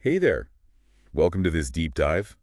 Hey there. Welcome to this deep dive.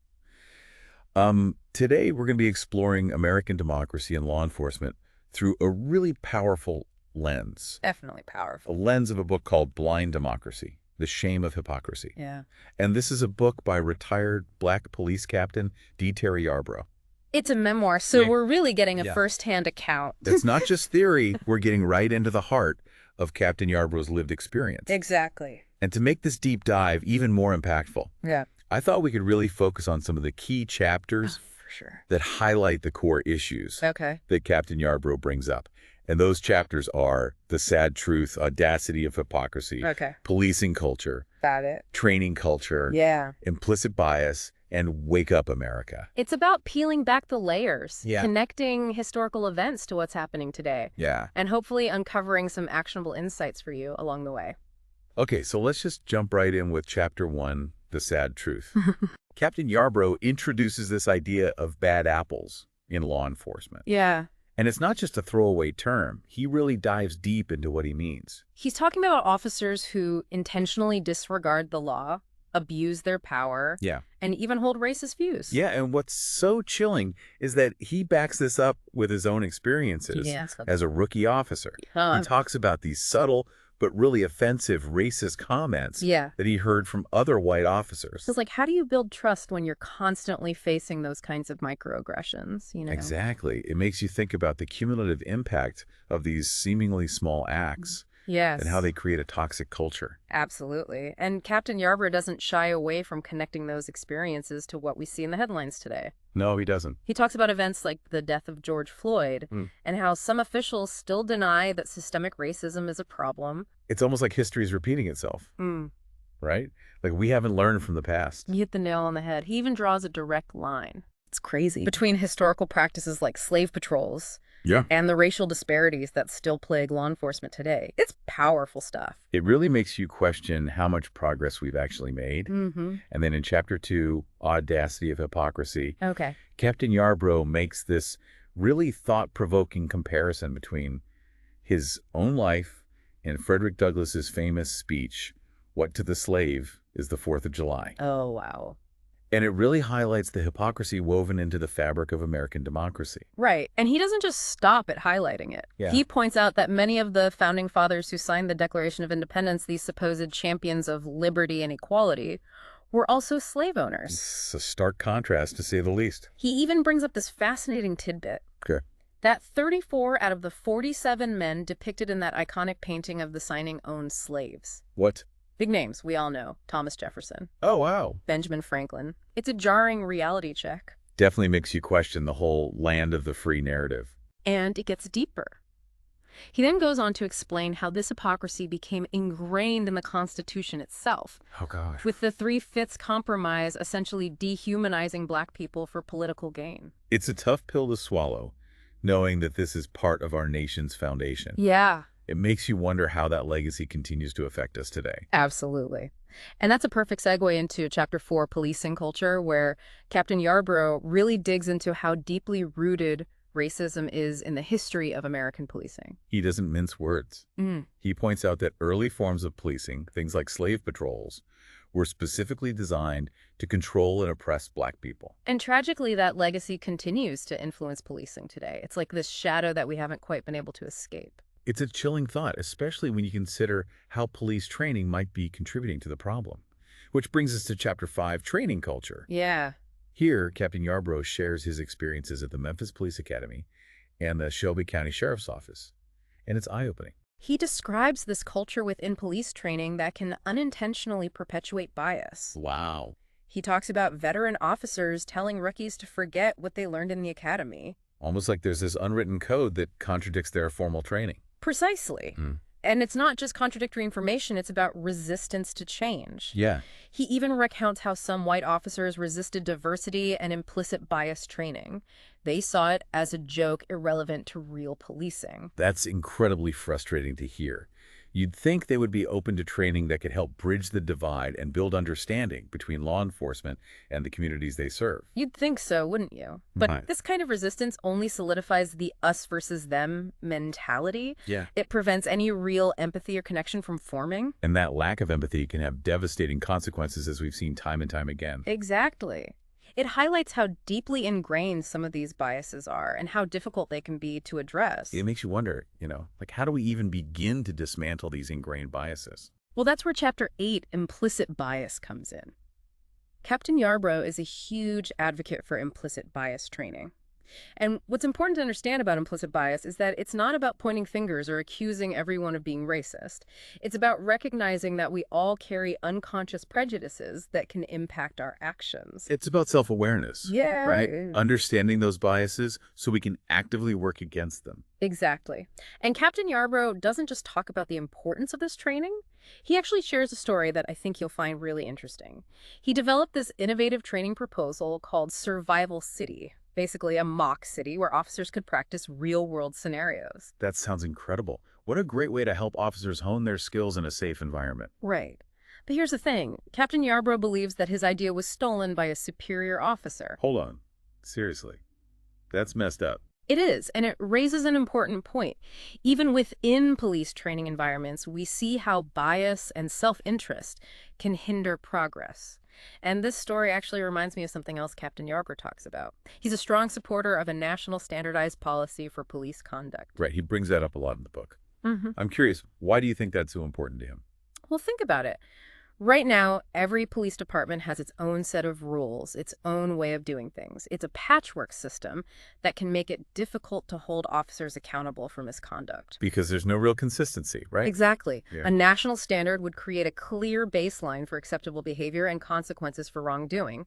Today we're going to be exploring American democracy and law enforcement through a really powerful lens. Definitely A powerful. lens of a book called Blind Democracy, The Shame of Hypocrisy. Yeah. And this is a book by retired black police captain D. Terry Yarbrough. It's a memoir, so Yeah. we're really getting a Yeah. first-hand account. It's not just theory, we're getting right into the heart of Captain Yarbrough's lived experience. Exactly. And to make this deep dive even more impactful, Yeah. I thought we could really focus on some of the key chapters For sure. that highlight the core issues Okay. that Captain Yarbrough brings up. And those chapters are the sad truth, audacity of hypocrisy, Okay. policing culture, Got it. training culture, Yeah. implicit bias, and wake up America. It's about peeling back the layers, Yeah. connecting historical events to what's happening today, Yeah. and hopefully uncovering some actionable insights for you along the way. Okay, so let's just jump right in with Chapter 1, The Sad Truth. Captain Yarbrough introduces this idea of bad apples in law enforcement. Yeah. And it's not just a throwaway term. He really dives deep into what he means. He's talking about officers who intentionally disregard the law, abuse their power, Yeah. and even hold racist views. Yeah, and what's so chilling is that he backs this up with his own experiences as a rookie officer. He talks about these subtle but really offensive racist comments Yeah. that he heard from other white officers. It's like, how do you build trust when you're constantly facing those kinds of microaggressions, you know? Exactly. It makes you think about the cumulative impact of these seemingly small acts Yes. and how they create a toxic culture. Absolutely. And Captain Yarbrough doesn't shy away from connecting those experiences to what we see in the headlines today. No, he doesn't. He talks about events like the death of George Floyd and how some officials still deny that systemic racism is a problem. It's almost like history is repeating itself, right? Like we haven't learned from the past. You hit the nail on the head. He even draws a direct line. It's crazy. Between historical practices like slave patrols and the racial disparities that still plague law enforcement today. It's powerful stuff. It really makes you question how much progress we've actually made. Mm-hmm. And then in Chapter 2, Audacity of Hypocrisy, Okay. Captain Yarbrough makes this really thought-provoking comparison between his own life and Frederick Douglass's famous speech, "What to the slave is the 4th of July." Oh, wow. And it really highlights the hypocrisy woven into the fabric of American democracy. Right. And he doesn't just stop at highlighting it. Yeah. He points out that many of the founding fathers who signed the Declaration of Independence, these supposed champions of liberty and equality, were also slave owners. It's a stark contrast, to say the least. He even brings up this fascinating tidbit. Okay. That 34 out of the 47 men depicted in that iconic painting of the signing owned slaves. What? Big names we all know. Thomas Jefferson, Oh, wow. Benjamin Franklin. It's a jarring reality check. Definitely makes you question the whole land of the free narrative. And it gets deeper. He then goes on to explain how this hypocrisy became ingrained in the Constitution itself, Oh, gosh. with the 3/5 compromise essentially dehumanizing Black people for political gain. It's a tough pill to swallow, knowing that this is part of our nation's foundation. Yeah, It makes you wonder how that legacy continues to affect us today. absolutely. And that's a perfect segue into Chapter 4, Policing Culture, where Captain Yarbrough really digs into how deeply rooted racism is in the history of American policing. He doesn't mince words. He points out that early forms of policing, things like slave patrols, were specifically designed to control and oppress Black people. And tragically, that legacy continues to influence policing today. It's like this shadow that we haven't quite been able to escape. It's a chilling thought, especially when you consider how police training might be contributing to the problem. Which brings us to Chapter 5, Training Culture. Yeah. Here, Captain Yarbrough shares his experiences at the Memphis Police Academy and the Shelby County Sheriff's Office, and it's eye-opening. He describes this culture within police training that can unintentionally perpetuate bias. Wow. He talks about veteran officers telling rookies to forget what they learned in the academy. Almost like there's this unwritten code that contradicts their formal training. Precisely. And it's not just contradictory information, it's about resistance to change. Yeah. He even recounts how some white officers resisted diversity and implicit bias training. They saw it as a joke irrelevant to real policing. That's incredibly frustrating to hear. You'd think they would be open to training that could help bridge the divide and build understanding between law enforcement and the communities they serve. You'd think so, wouldn't you? But Right. this kind of resistance only solidifies the us versus them mentality. Yeah. It prevents any real empathy or connection from forming. And that lack of empathy can have devastating consequences, as we've seen time and time again. Exactly. It highlights how deeply ingrained some of these biases are and how difficult they can be to address. It makes you wonder, like how do we even begin to dismantle these ingrained biases? Well, that's where Chapter 8, Implicit Bias, comes in. Captain Yarbrough is a huge advocate for implicit bias training. And what's important to understand about implicit bias is that it's not about pointing fingers or accusing everyone of being racist. It's about recognizing that we all carry unconscious prejudices that can impact our actions. It's about self-awareness, Yeah. right? Understanding those biases so we can actively work against them. Exactly. And Captain Yarbrough doesn't just talk about the importance of this training. He actually shares a story that I think you'll find really interesting. He developed this innovative training proposal called Survival City, basically a mock city where officers could practice real-world scenarios. That sounds incredible. What a great way to help officers hone their skills in a safe environment. Right. But here's the thing. Captain Yarbrough believes that his idea was stolen by a superior officer. Hold on. Seriously. That's messed up. It is, and it raises an important point. Even within police training environments, we see how bias and self-interest can hinder progress. And this story actually reminds me of something else Captain Yarbrough talks about. He's a strong supporter of a national standardized policy for police conduct. Right, he brings that up a lot in the book. Mm-hmm. I'm curious, why do you think that's so important to him? Well, think about it. Right now, every police department has its own set of rules, its own way of doing things. It's a patchwork system that can make it difficult to hold officers accountable for misconduct. Because there's no real consistency, right? Exactly. Yeah. A national standard would create a clear baseline for acceptable behavior and consequences for wrongdoing.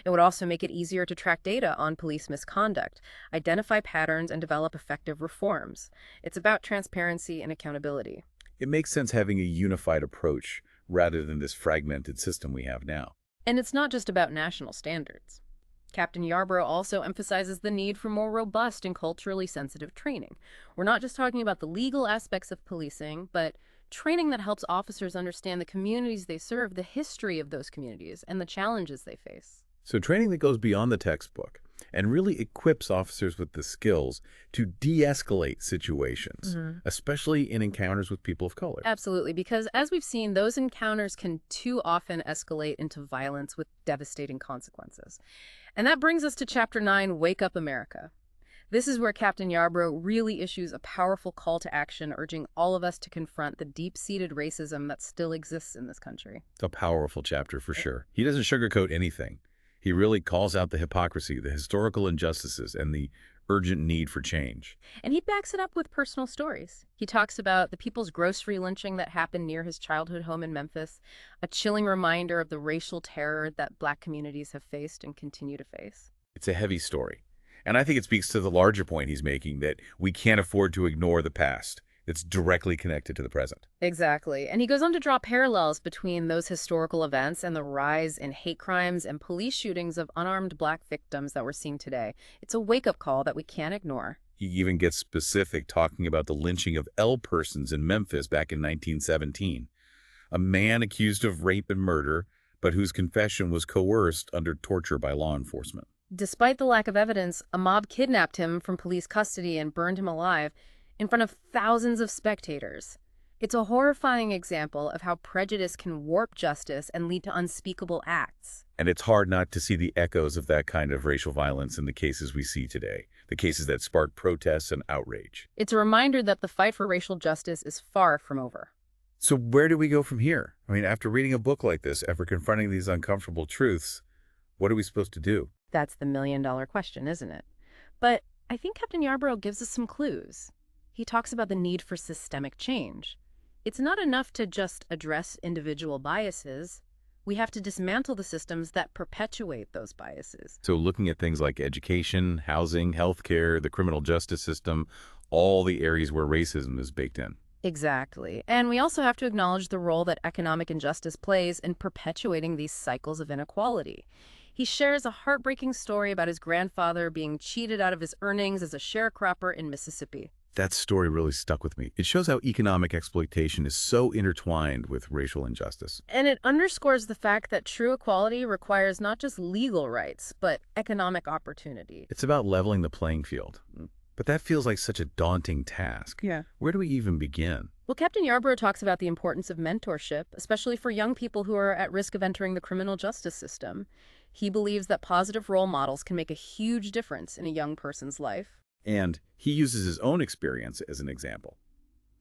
It would also make it easier to track data on police misconduct, identify patterns, and develop effective reforms. It's about transparency and accountability. It makes sense having a unified approach rather than this fragmented system we have now. And it's not just about national standards. Captain Yarbrough also emphasizes the need for more robust and culturally sensitive training. We're not just talking about the legal aspects of policing, but training that helps officers understand the communities they serve, the history of those communities, and the challenges they face. So training that goes beyond the textbook and really equips officers with the skills to de-escalate situations, especially in encounters with people of color. Absolutely, because as we've seen, those encounters can too often escalate into violence with devastating consequences. And that brings us to Chapter 9, Wake Up America. This is where Captain Yarbrough really issues a powerful call to action, urging all of us to confront the deep-seated racism that still exists in this country. It's a powerful chapter for sure. He doesn't sugarcoat anything. He really calls out the hypocrisy, the historical injustices, and the urgent need for change. And he backs it up with personal stories. He talks about the People's Grocery lynching that happened near his childhood home in Memphis, a chilling reminder of the racial terror that Black communities have faced and continue to face. It's a heavy story. And I think it speaks to the larger point he's making that we can't afford to ignore the past. It's directly connected to the present. Exactly. And he goes on to draw parallels between those historical events and the rise in hate crimes and police shootings of unarmed Black victims that we're seeing today. It's a wake-up call that we can't ignore. He even gets specific, talking about the lynching of L persons in Memphis back in 1917. A man accused of rape and murder, but whose confession was coerced under torture by law enforcement. Despite the lack of evidence, a mob kidnapped him from police custody and burned him alive in front of thousands of spectators. It's a horrifying example of how prejudice can warp justice and lead to unspeakable acts. And it's hard not to see the echoes of that kind of racial violence in the cases we see today, the cases that spark protests and outrage. It's a reminder that the fight for racial justice is far from over. So where do we go from here? I mean, after reading a book like this, after confronting these uncomfortable truths, what are we supposed to do? That's the million-dollar question, isn't it? But I think Captain Yarbrough gives us some clues. He talks about the need for systemic change. It's not enough to just address individual biases. We have to dismantle the systems that perpetuate those biases. So looking at things like education, housing, healthcare, the criminal justice system, all the areas where racism is baked in. Exactly. And we also have to acknowledge the role that economic injustice plays in perpetuating these cycles of inequality. He shares a heartbreaking story about his grandfather being cheated out of his earnings as a sharecropper in Mississippi. That story really stuck with me. It shows how economic exploitation is so intertwined with racial injustice. And it underscores the fact that true equality requires not just legal rights, but economic opportunity. It's about leveling the playing field. But that feels like such a daunting task. Yeah. Where do we even begin? Well, Captain Yarborough talks about the importance of mentorship, especially for young people who are at risk of entering the criminal justice system. He believes that positive role models can make a huge difference in a young person's life. And he uses his own experience as an example.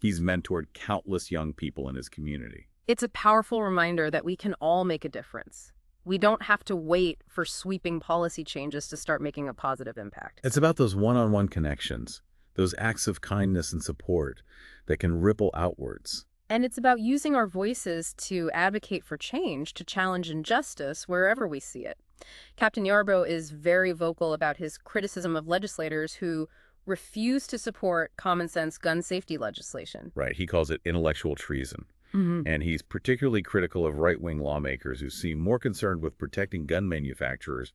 He's mentored countless young people in his community. It's a powerful reminder that we can all make a difference. We don't have to wait for sweeping policy changes to start making a positive impact. It's about those one-on-one connections, those acts of kindness and support that can ripple outwards. And it's about using our voices to advocate for change, to challenge injustice wherever we see it. Captain Yarborough is very vocal about his criticism of legislators who refuse to support common-sense gun safety legislation. Right, he calls it intellectual treason. And he's particularly critical of right-wing lawmakers who seem more concerned with protecting gun manufacturers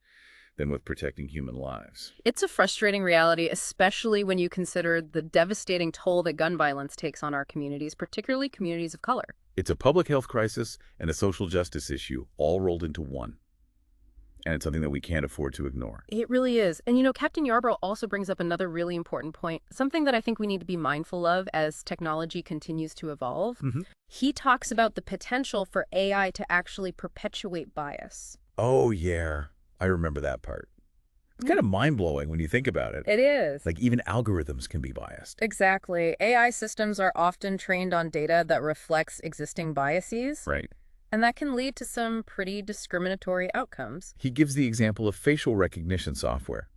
than with protecting human lives. It's a frustrating reality, especially when you consider the devastating toll that gun violence takes on our communities, particularly communities of color. It's a public health crisis and a social justice issue all rolled into one. And it's something that we can't afford to ignore. It really is. And, you know, Captain Yarborough also brings up another really important point, something that I think we need to be mindful of as technology continues to evolve. He talks about the potential for AI to actually perpetuate bias. Oh, yeah. I remember that part. It's kind of mind-blowing when you think about it. It is. Like, even algorithms can be biased. Exactly. AI systems are often trained on data that reflects existing biases. Right. And that can lead to some pretty discriminatory outcomes. He gives the example of facial recognition software,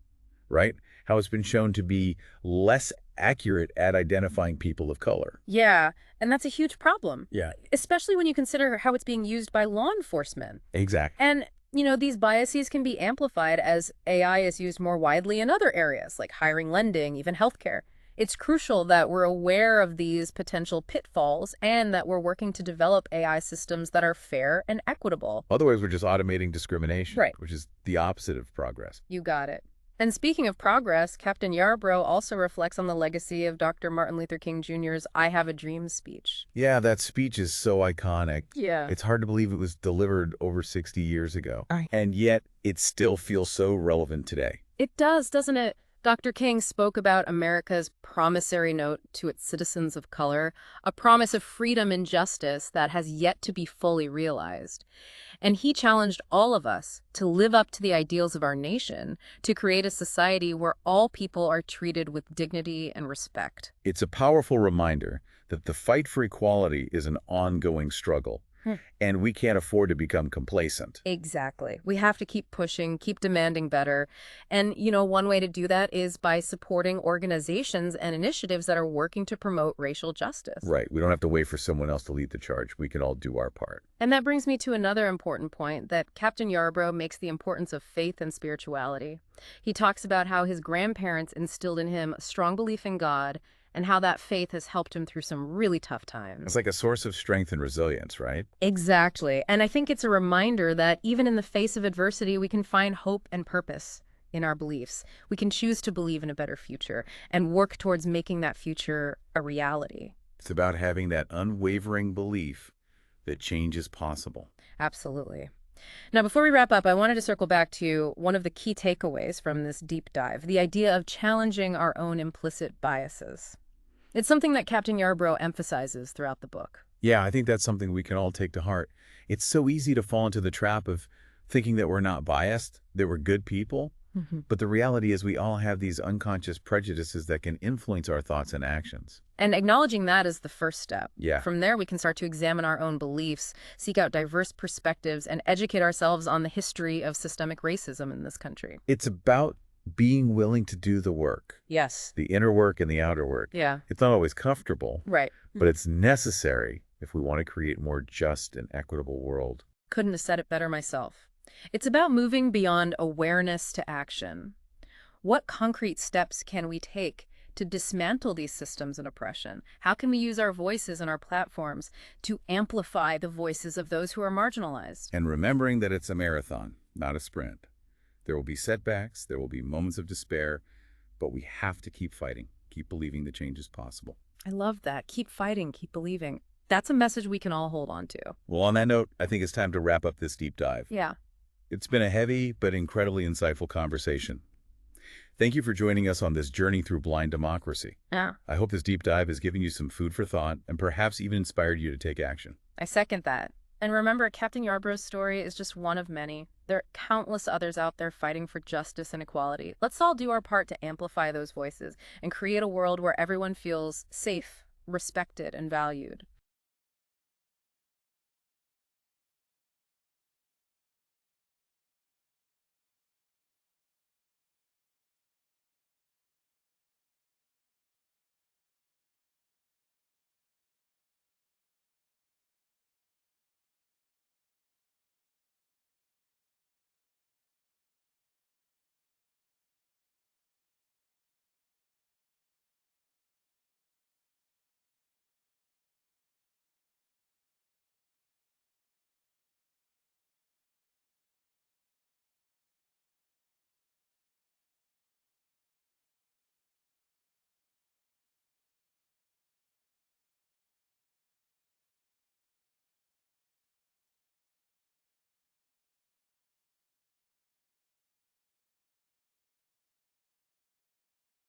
right? How it's been shown to be less accurate at identifying people of color. Yeah, and that's a huge problem. Yeah. Especially when you consider how it's being used by law enforcement. Exactly. And, you know, these biases can be amplified as AI is used more widely in other areas, like hiring, lending, even healthcare. It's crucial that we're aware of these potential pitfalls and that we're working to develop AI systems that are fair and equitable. Otherwise, we're just automating discrimination, Right. which is the opposite of progress. You got it. And speaking of progress, Captain Yarborough also reflects on the legacy of Dr. Martin Luther King Jr.'s I Have a Dream speech. Yeah, that speech is so iconic. Yeah. It's hard to believe it was delivered over 60 years ago. And yet, it still feels so relevant today. It does, doesn't it? Dr. King spoke about America's promissory note to its citizens of color, a promise of freedom and justice that has yet to be fully realized. And he challenged all of us to live up to the ideals of our nation, to create a society where all people are treated with dignity and respect. It's a powerful reminder that the fight for equality is an ongoing struggle, and we can't afford to become complacent. Exactly. We have to keep pushing, keep demanding better. And, you know, one way to do that is by supporting organizations and initiatives that are working to promote racial justice. Right. We don't have to wait for someone else to lead the charge. We can all do our part. And that brings me to another important point, that Captain Yarborough makes the importance of faith and spirituality. He talks about how his grandparents instilled in him a strong belief in God and how that faith has helped him through some really tough times. It's like a source of strength and resilience, right? Exactly. And I think it's a reminder that even in the face of adversity, we can find hope and purpose in our beliefs. We can choose to believe in a better future and work towards making that future a reality. It's about having that unwavering belief that change is possible. Absolutely. Now, before we wrap up, I wanted to circle back to one of the key takeaways from this deep dive, the idea of challenging our own implicit biases. It's something that Captain Yarborough emphasizes throughout the book. Yeah, I think that's something we can all take to heart. It's so easy to fall into the trap of thinking that we're not biased, that we're good people. But the reality is we all have these unconscious prejudices that can influence our thoughts and actions. And acknowledging that is the first step. Yeah. From there, we can start to examine our own beliefs, seek out diverse perspectives, and educate ourselves on the history of systemic racism in this country. It's about being willing to do the work. Yes. The inner work and the outer work. Yeah. It's not always comfortable, Right. but it's necessary if we want to create a more just and equitable world. Couldn't have said it better myself. It's about moving beyond awareness to action. What concrete steps can we take to dismantle these systems of oppression? How can we use our voices and our platforms to amplify the voices of those who are marginalized? And remembering that it's a marathon, not a sprint. There will be setbacks, there will be moments of despair, but we have to keep fighting, keep believing the change is possible. I love that. Keep fighting, keep believing. That's a message we can all hold on to. Well, on that note, I think it's time to wrap up this deep dive. Yeah. It's been a heavy but incredibly insightful conversation. Thank you for joining us on this journey through blind democracy. Yeah. I hope this deep dive has given you some food for thought and perhaps even inspired you to take action. I second that. And remember, Captain Yarborough's story is just one of many. There are countless others out there fighting for justice and equality. Let's all do our part to amplify those voices and create a world where everyone feels safe, respected, and valued.